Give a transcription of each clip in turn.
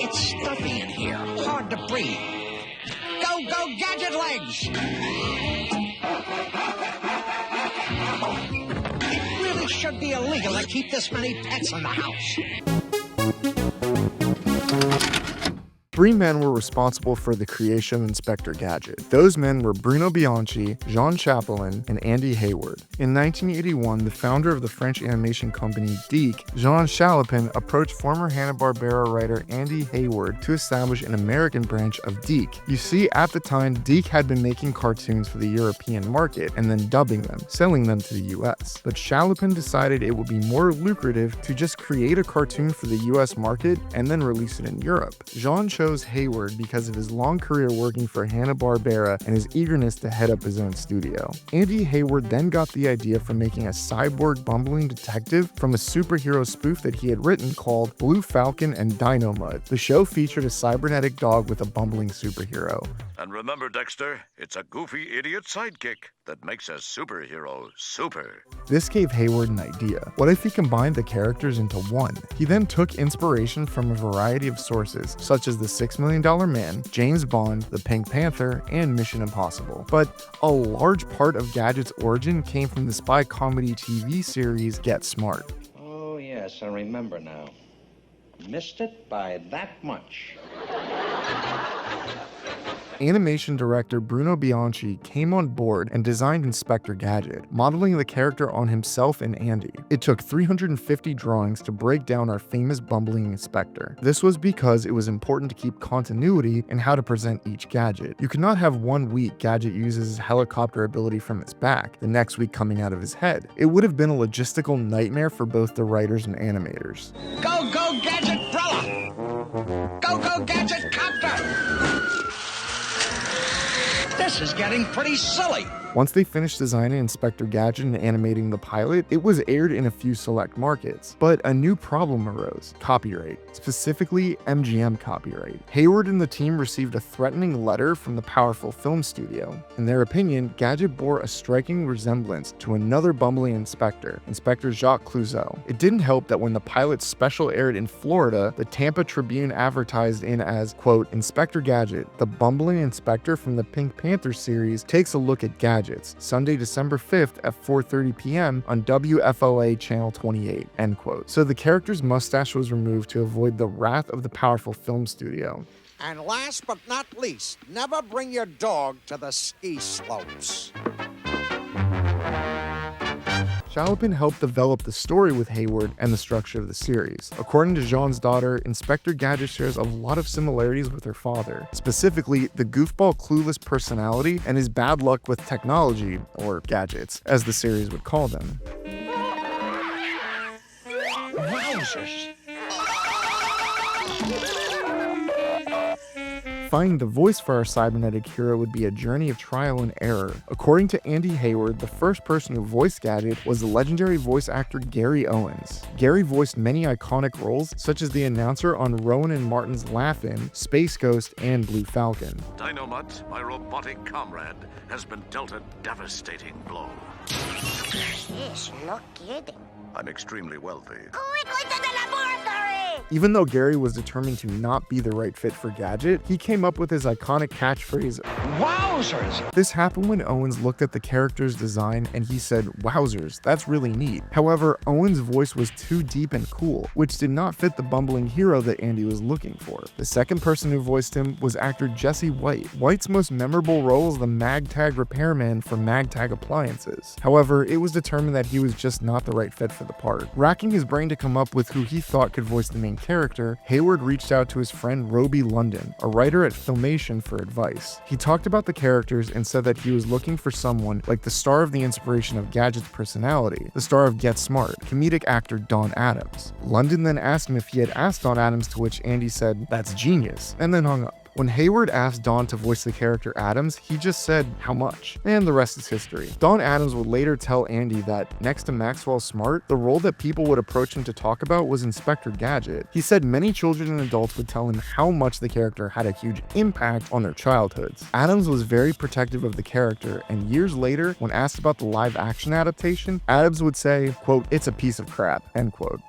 It's stuffy in here, hard to breathe. Go, Gadget legs! It really should be illegal to keep this many pets in the house. 3 men were responsible for the creation of Inspector Gadget. Those men were Bruno Bianchi, Jean Chapelain, and Andy Hayward. In 1981, the founder of the French animation company DIC, Jean Chapelain, approached former Hanna-Barbera writer Andy Hayward to establish an American branch of DIC. You see, at the time, DIC had been making cartoons for the European market and then dubbing them, selling them to the US. But Chapelain decided it would be more lucrative to just create a cartoon for the US market and then release it in Europe. Jean chose Hayward because of his long career working for Hanna-Barbera and his eagerness to head up his own studio. Andy Hayward then got the idea for making a cyborg bumbling detective from a superhero spoof that he had written called Blue Falcon and Dynamite. The show featured a cybernetic dog with a bumbling superhero. And remember, Dexter, it's a goofy idiot sidekick that makes a superhero super. This gave Hayward an idea. What if he combined the characters into one? He then took inspiration from a variety of sources, such as the $6 Million Man, James Bond, the Pink Panther, and Mission Impossible. But a large part of Gadget's origin came from the spy comedy TV series Get Smart. Oh, yes, I remember now. Missed it by that much. Animation director Bruno Bianchi came on board and designed Inspector Gadget, modeling the character on himself and Andy. It took 350 drawings to break down our famous bumbling inspector. This was because it was important to keep continuity in how to present each gadget. You could not have one week Gadget uses his helicopter ability from his back, the next week coming out of his head. It would have been a logistical nightmare for both the writers and animators. Go, Gadget Brella! Go, Gadget Copter! This is getting pretty silly. Once they finished designing Inspector Gadget and animating the pilot, it was aired in a few select markets. But a new problem arose: copyright, specifically MGM copyright. Hayward and the team received a threatening letter from the powerful film studio. In their opinion, Gadget bore a striking resemblance to another bumbling inspector, Inspector Jacques Clouseau. It didn't help that when the pilot's special aired in Florida, the Tampa Tribune advertised in as, quote, Inspector Gadget, the bumbling inspector from the Pink Panther series, takes a look at Gadget. Sunday, December 5th at 4:30 p.m. on WFOA Channel 28, end quote. So the character's mustache was removed to avoid the wrath of the powerful film studio. And last but not least, never bring your dog to the ski slopes. Chapelain helped develop the story with Hayward and the structure of the series. According to Jean's daughter, Inspector Gadget shares a lot of similarities with her father, specifically the goofball clueless personality and his bad luck with technology, or gadgets, as the series would call them. Wowzers! Finding the voice for our cybernetic hero would be a journey of trial and error. According to Andy Hayward, the first person who voiced Gadget was the legendary voice actor Gary Owens. Gary voiced many iconic roles, such as the announcer on Rowan and Martin's Laugh-In, Space Ghost, and Blue Falcon. Dynamite, my robotic comrade, has been dealt a devastating blow. Sheesh, no kidding. I'm extremely wealthy. Quickly to the laboratory! Even though Gary was determined to not be the right fit for Gadget, he came up with his iconic catchphrase, Wowzers! This happened when Owens looked at the character's design and he said, wowzers, that's really neat. However, Owens' voice was too deep and cool, which did not fit the bumbling hero that Andy was looking for. The second person who voiced him was actor Jesse White. White's most memorable role is the MagTag repairman for MagTag appliances. However, it was determined that he was just not the right fit for the part. Racking his brain to come up with who he thought could voice the main character, Hayward reached out to his friend Roby London, a writer at Filmation, for advice. He talked about the characters and said that he was looking for someone like the star of the inspiration of Gadget's personality, the star of Get Smart, comedic actor Don Adams. London then asked him if he had asked Don Adams, to which Andy said, "That's genius," and then hung up. When Hayward asked Don to voice the character Adams, he just said, "How much?" And the rest is history. Don Adams would later tell Andy that, next to Maxwell Smart, the role that people would approach him to talk about was Inspector Gadget. He said many children and adults would tell him how much the character had a huge impact on their childhoods. Adams was very protective of the character, and years later, when asked about the live-action adaptation, Adams would say, quote, "It's a piece of crap," end quote.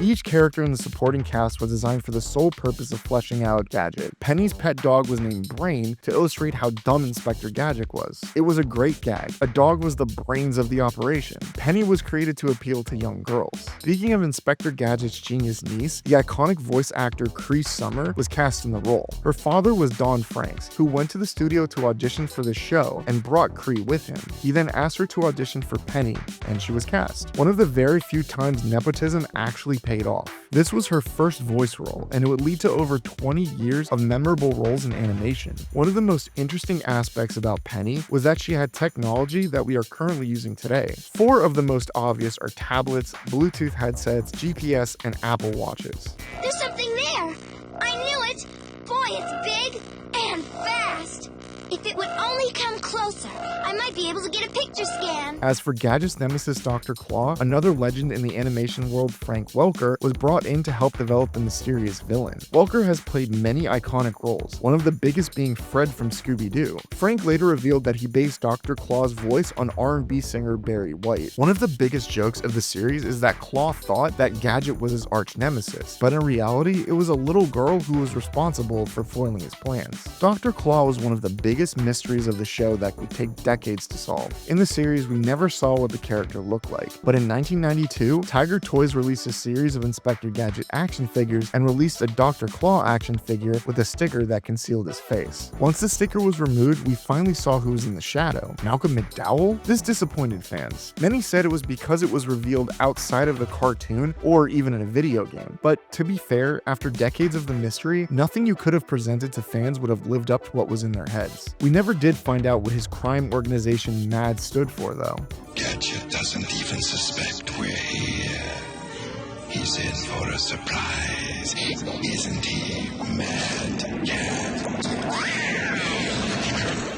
Each character in the supporting cast was designed for the sole purpose of fleshing out Gadget. Penny's pet dog was named Brain to illustrate how dumb Inspector Gadget was. It was a great gag. A dog was the brains of the operation. Penny was created to appeal to young girls. Speaking of Inspector Gadget's genius niece, the iconic voice actor Cree Summer was cast in the role. Her father was Don Franks, who went to the studio to audition for the show and brought Cree with him. He then asked her to audition for Penny, and she was cast. One of the very few times nepotism actually paid off. This was her first voice role, and it would lead to over 20 years of memorable roles in animation. One of the most interesting aspects about Penny was that she had technology that we are currently using today. 4 of the most obvious are tablets, Bluetooth headsets, GPS, and Apple Watches. There's something there. I knew it. Boy, it's big and fast. If it would only come closer, I might be able to get a picture scan. As for Gadget's nemesis Dr. Claw, another legend in the animation world, Frank Welker, was brought in to help develop the mysterious villain. Welker has played many iconic roles, one of the biggest being Fred from Scooby-Doo. Frank later revealed that he based Dr. Claw's voice on R&B singer Barry White. One of the biggest jokes of the series is that Claw thought that Gadget was his arch nemesis, but in reality, it was a little girl who was responsible for foiling his plans. Dr. Claw was one of the biggest mysteries of the show that would take decades to solve. In the series, we never saw what the character looked like, but in 1992, Tiger Toys released a series of Inspector Gadget action figures and released a Dr. Claw action figure with a sticker that concealed his face. Once the sticker was removed, we finally saw who was in the shadow. Malcolm McDowell? This disappointed fans. Many said it was because it was revealed outside of the cartoon or even in a video game. But to be fair, after decades of the mystery, nothing you could have presented to fans would have lived up to what was in their heads. We never did find out what his crime organization MAD stood for, though. Gadget doesn't even suspect we're here. He's in for a surprise, isn't he, Mad Cat?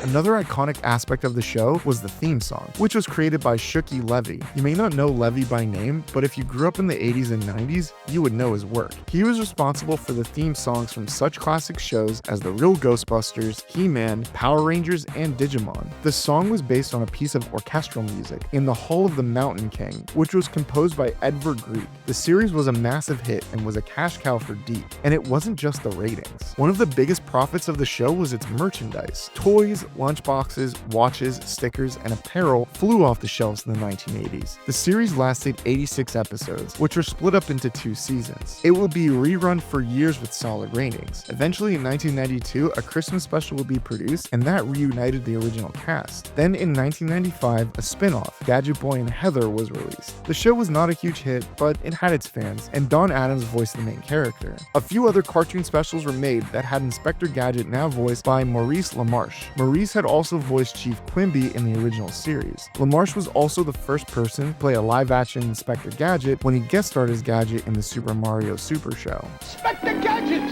Another iconic aspect of the show was the theme song, which was created by Shuki Levy. You may not know Levy by name, but if you grew up in the 80s and 90s, you would know his work. He was responsible for the theme songs from such classic shows as The Real Ghostbusters, He-Man, Power Rangers, and Digimon. The song was based on a piece of orchestral music in the Hall of the Mountain King, which was composed by Edvard Grieg. The series was a massive hit and was a cash cow for Deep, and it wasn't just the ratings. One of the biggest profits of the show was its merchandise. Toys, lunchboxes, watches, stickers, and apparel flew off the shelves in the 1980s. The series lasted 86 episodes, which were split up into 2 seasons. It would be rerun for years with solid ratings. Eventually, in 1992, a Christmas special would be produced, and that reunited the original cast. Then in 1995, a spin-off, Gadget Boy and Heather, was released. The show was not a huge hit, but it had its fans, and Don Adams voiced the main character. A few other cartoon specials were made that had Inspector Gadget now voiced by Maurice LaMarche. Maurice had also voiced Chief Quimby in the original series. LaMarche was also the first person to play a live-action Inspector Gadget when he guest starred as Gadget in the Super Mario Super Show. Inspector Gadget!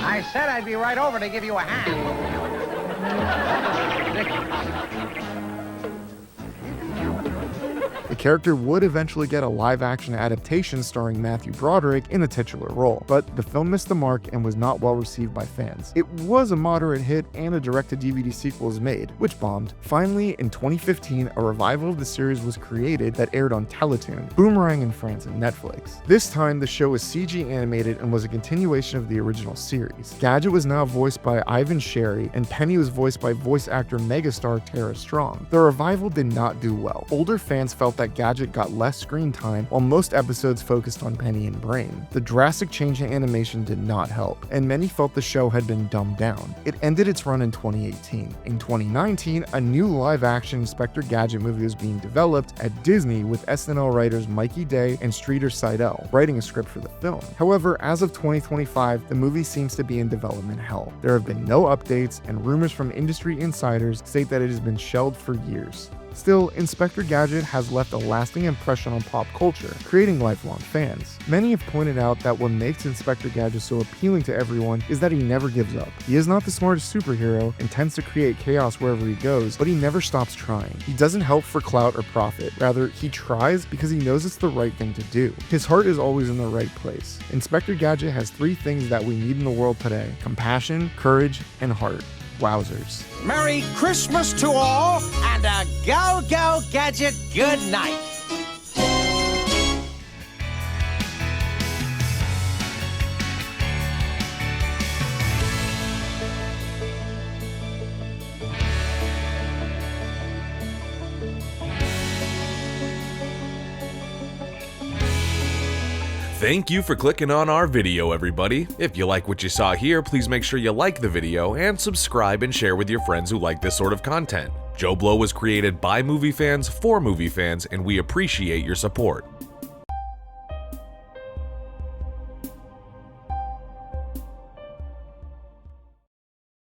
I said I'd be right over to give you a hand. The character would eventually get a live-action adaptation starring Matthew Broderick in the titular role, but the film missed the mark and was not well received by fans. It was a moderate hit, and a direct-to-DVD sequel was made, which bombed. Finally, in 2015, a revival of the series was created that aired on Teletoon, Boomerang in France, and Netflix. This time, the show was CG animated and was a continuation of the original series. Gadget was now voiced by Ivan Sherry, and Penny was voiced by voice actor megastar Tara Strong. The revival did not do well. Older fans felt that Gadget got less screen time, while most episodes focused on Penny and Brain. The drastic change in animation did not help, and many felt the show had been dumbed down. It ended its run in 2018. In 2019, a new live-action Inspector Gadget movie was being developed at Disney with SNL writers Mikey Day and Streeter Seidel writing a script for the film. However, as of 2025, the movie seems to be in development hell. There have been no updates, and rumors from industry insiders state that it has been shelved for years. Still, Inspector Gadget has left a lasting impression on pop culture, creating lifelong fans. Many have pointed out that what makes Inspector Gadget so appealing to everyone is that he never gives up. He is not the smartest superhero and tends to create chaos wherever he goes, but he never stops trying. He doesn't help for clout or profit. Rather, he tries because he knows it's the right thing to do. His heart is always in the right place. Inspector Gadget has 3 things that we need in the world today: compassion, courage, and heart. Wowzers. Merry Christmas to all, and a go-go Gadget good night. Thank you for clicking on our video, everybody. If you like what you saw here, please make sure you like the video and subscribe and share with your friends who like this sort of content. Joe Blow was created by movie fans for movie fans, and we appreciate your support.